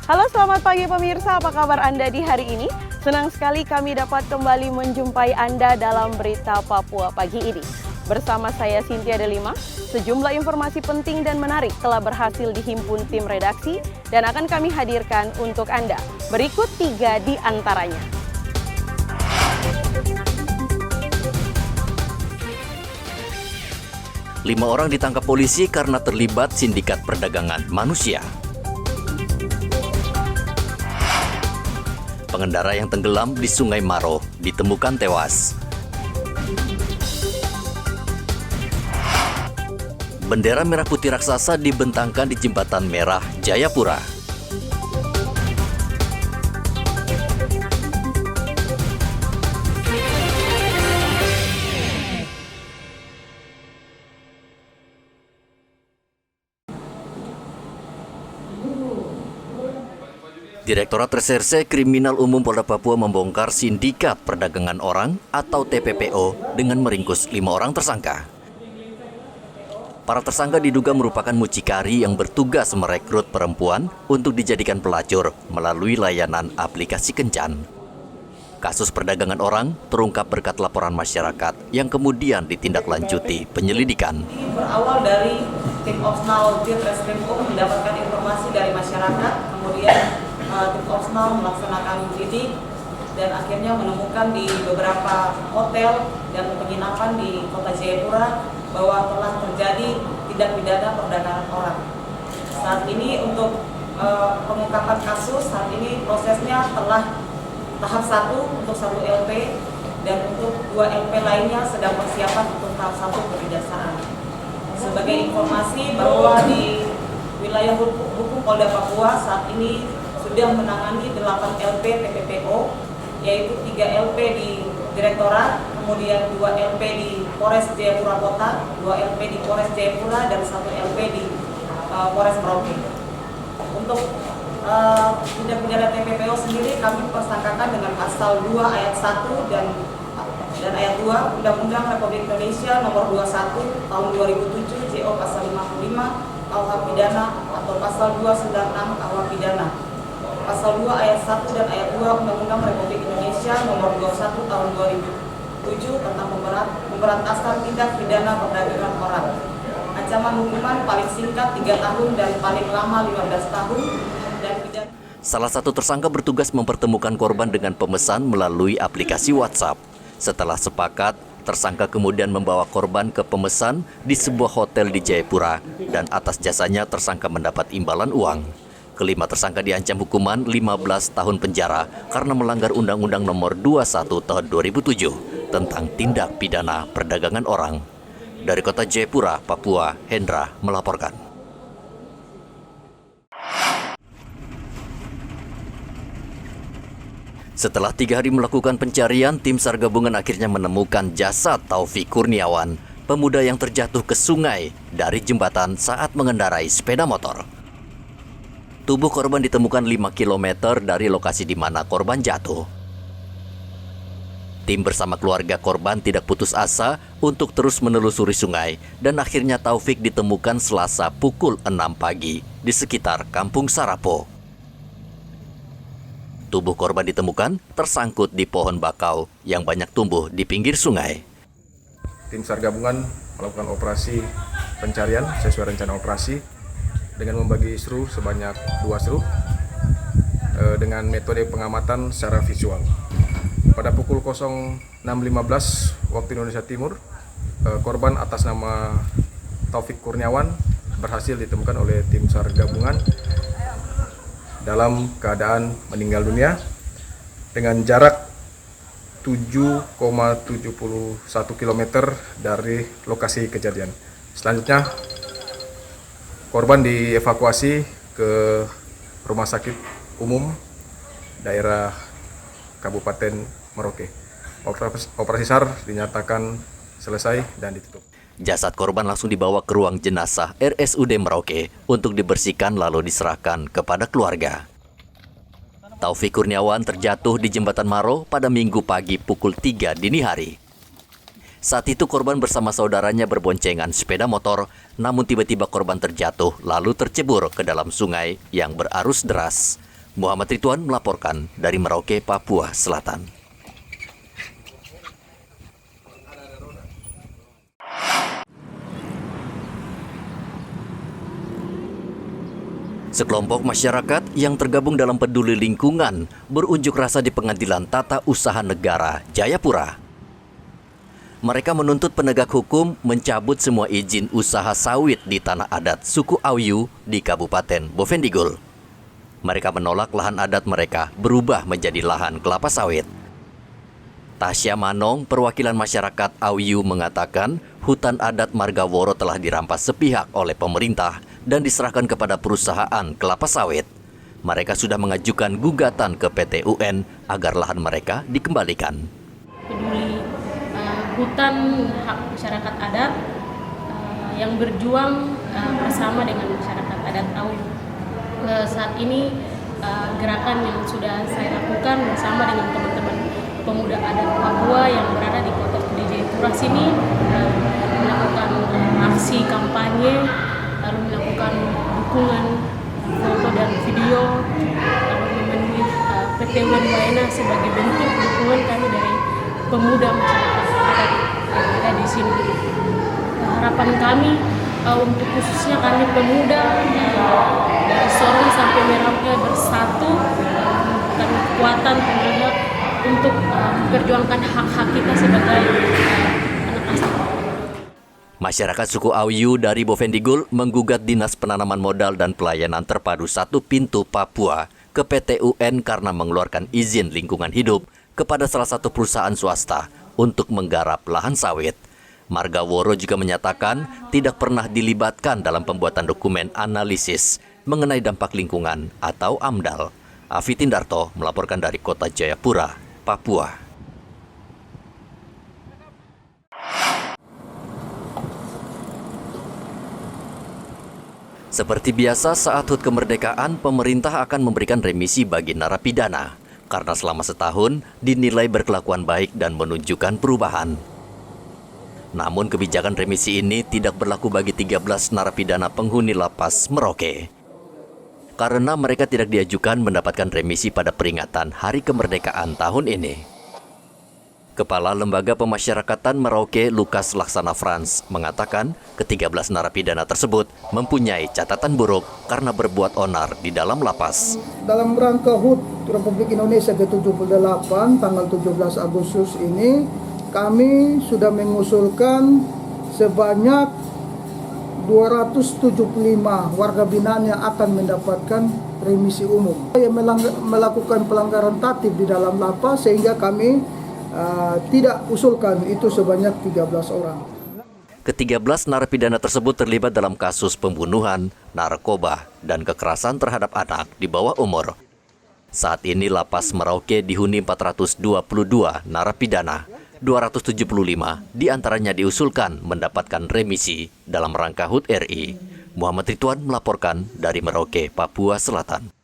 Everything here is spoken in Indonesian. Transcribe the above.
Halo, selamat pagi pemirsa, apa kabar Anda di hari ini? Senang sekali kami dapat kembali menjumpai Anda dalam Berita Papua pagi ini. Bersama saya Cynthia Delima, sejumlah informasi penting dan menarik telah berhasil dihimpun tim redaksi dan akan kami hadirkan untuk Anda. Berikut 3 di antaranya. Lima orang ditangkap polisi karena terlibat sindikat perdagangan manusia. Pengendara yang tenggelam di Sungai Maro ditemukan tewas. Bendera merah putih raksasa dibentangkan di Jembatan Merah, Jayapura. Direktorat Reserse Kriminal Umum Polda Papua membongkar sindikat perdagangan orang atau TPPO dengan meringkus 5 orang tersangka. Para tersangka diduga merupakan mucikari yang bertugas merekrut perempuan untuk dijadikan pelacur melalui layanan aplikasi kencan. Kasus perdagangan orang terungkap berkat laporan masyarakat yang kemudian ditindaklanjuti penyelidikan. Berawal dari tim Opsnal Ditreskrimum mendapatkan informasi dari masyarakat, kemudian tim Opsnal melaksanakan lidik dan akhirnya menemukan di beberapa hotel dan penginapan di Kota Jayapura bahwa telah terjadi tindak pidana perdagangan orang. Saat ini untuk pengungkapan kasus, saat ini prosesnya telah tahap 1 untuk 1 LP dan untuk 2 LP lainnya sedang persiapan untuk tahap 1 kejaksaan. Sebagai informasi bahwa di wilayah hukum Polda Papua saat ini sudah menangani 8 LP TPPO, yaitu 3 LP di Direktorat, kemudian 2 LP di Polres Jayapura Kota, 2 LP di Polres Jayapura, dan 1 LP di Polres Merauke. Untuk tindak pidana TPPO sendiri kami persangkakan dengan pasal 2 ayat 1 dan ayat 2 Undang-Undang Republik Indonesia nomor 21 tahun 2007 JO pasal 55 KUH pidana atau pasal 296 KUH pidana. Pasal 2 ayat 1 dan ayat 2 Undang-Undang Republik Indonesia nomor 21 tahun 2007 tentang pemberantasan tindak pidana perdagangan orang. Ancaman hukuman paling singkat 3 tahun dan paling lama 15 tahun dan pidana. Salah satu tersangka bertugas mempertemukan korban dengan pemesan melalui aplikasi WhatsApp. Setelah sepakat, tersangka kemudian membawa korban ke pemesan di sebuah hotel di Jayapura dan atas jasanya tersangka mendapat imbalan uang. Kelima tersangka diancam hukuman 15 tahun penjara karena melanggar Undang-Undang Nomor 21 Tahun 2007 tentang tindak pidana perdagangan orang. Dari Kota Jayapura, Papua, Hendra melaporkan. Setelah 3 hari melakukan pencarian, tim SAR gabungan akhirnya menemukan jasad Taufik Kurniawan, pemuda yang terjatuh ke sungai dari jembatan saat mengendarai sepeda motor. Tubuh korban ditemukan 5 km dari lokasi di mana korban jatuh. Tim bersama keluarga korban tidak putus asa untuk terus menelusuri sungai dan akhirnya Taufik ditemukan Selasa pukul 6 pagi di sekitar Kampung Sarapo. Tubuh korban ditemukan tersangkut di pohon bakau yang banyak tumbuh di pinggir sungai. Tim SAR gabungan melakukan operasi pencarian sesuai rencana operasi dengan membagi seru sebanyak 2 seru dengan metode pengamatan secara visual. Pada pukul 06.15 waktu Indonesia Timur, korban atas nama Taufik Kurniawan berhasil ditemukan oleh tim SAR gabungan dalam keadaan meninggal dunia dengan jarak 7,71 km dari lokasi kejadian. Selanjutnya, korban dievakuasi ke Rumah Sakit Umum daerah Kabupaten Merauke. Operasi SAR dinyatakan selesai dan ditutup. Jasad korban langsung dibawa ke ruang jenazah RSUD Merauke untuk dibersihkan lalu diserahkan kepada keluarga. Taufik Kurniawan terjatuh di Jembatan Maro pada Minggu pagi pukul 3 dini hari. Saat itu korban bersama saudaranya berboncengan sepeda motor, namun tiba-tiba korban terjatuh lalu tercebur ke dalam sungai yang berarus deras. Muhammad Ridwan melaporkan dari Merauke, Papua Selatan. Sekelompok masyarakat yang tergabung dalam peduli lingkungan berunjuk rasa di Pengadilan Tata Usaha Negara Jayapura. Mereka menuntut penegak hukum mencabut semua izin usaha sawit di tanah adat suku Auyu di Kabupaten Bovendigul. Mereka menolak lahan adat mereka berubah menjadi lahan kelapa sawit. Tasya Manong, perwakilan masyarakat Auyu, mengatakan hutan adat Margaworo telah dirampas sepihak oleh pemerintah dan diserahkan kepada perusahaan kelapa sawit. Mereka sudah mengajukan gugatan ke PT UN agar lahan mereka dikembalikan. Peduli hutan hak masyarakat adat yang berjuang bersama dengan masyarakat adat Auyu. Saat ini gerakan yang sudah saya lakukan bersama dengan teman-teman pemuda adat Papua yang berada di kota Jayapura sini melakukan aksi kampanye, lalu melakukan dukungan foto dan video, lalu memenuhi PT UN sebagai bentuk dukungan kami dari pemuda masyarakat adat yang ada di sini. Harapan kami untuk khususnya kami pemuda dari Sorong sampai Merauke bersatu dan kekuatan tenaga untuk memperjuangkan hak-hak kita sebagai anak asli. Masyarakat suku Auyu dari Bovendigul menggugat Dinas Penanaman Modal dan Pelayanan Terpadu Satu Pintu Papua ke PT UN karena mengeluarkan izin lingkungan hidup kepada salah satu perusahaan swasta untuk menggarap lahan sawit. Margaworo juga menyatakan tidak pernah dilibatkan dalam pembuatan dokumen analisis mengenai dampak lingkungan atau AMDAL. Afi Tindarto melaporkan dari kota Jayapura, Papua. Seperti biasa, saat HUT kemerdekaan, pemerintah akan memberikan remisi bagi narapidana karena selama setahun dinilai berkelakuan baik dan menunjukkan perubahan. Namun kebijakan remisi ini tidak berlaku bagi 13 narapidana penghuni lapas Merauke karena mereka tidak diajukan mendapatkan remisi pada peringatan Hari Kemerdekaan tahun ini. Kepala Lembaga Pemasyarakatan Merauke, Lukas Laksana Frans, mengatakan ke-13 narapidana tersebut mempunyai catatan buruk karena berbuat onar di dalam lapas. Dalam rangka HUT Republik Indonesia ke-78 tanggal 17 Agustus ini, kami sudah mengusulkan sebanyak 275 warga binaan yang akan mendapatkan remisi umum. Yang melakukan pelanggaran tatib di dalam lapas sehingga kami tidak usulkan itu sebanyak 13 orang. Ke-13 narapidana tersebut terlibat dalam kasus pembunuhan, narkoba, dan kekerasan terhadap anak di bawah umur. Saat ini lapas Merauke dihuni 422 narapidana. 275 diantaranya diusulkan mendapatkan remisi dalam rangka HUT RI. Muhammad Ridwan melaporkan dari Merauke, Papua Selatan.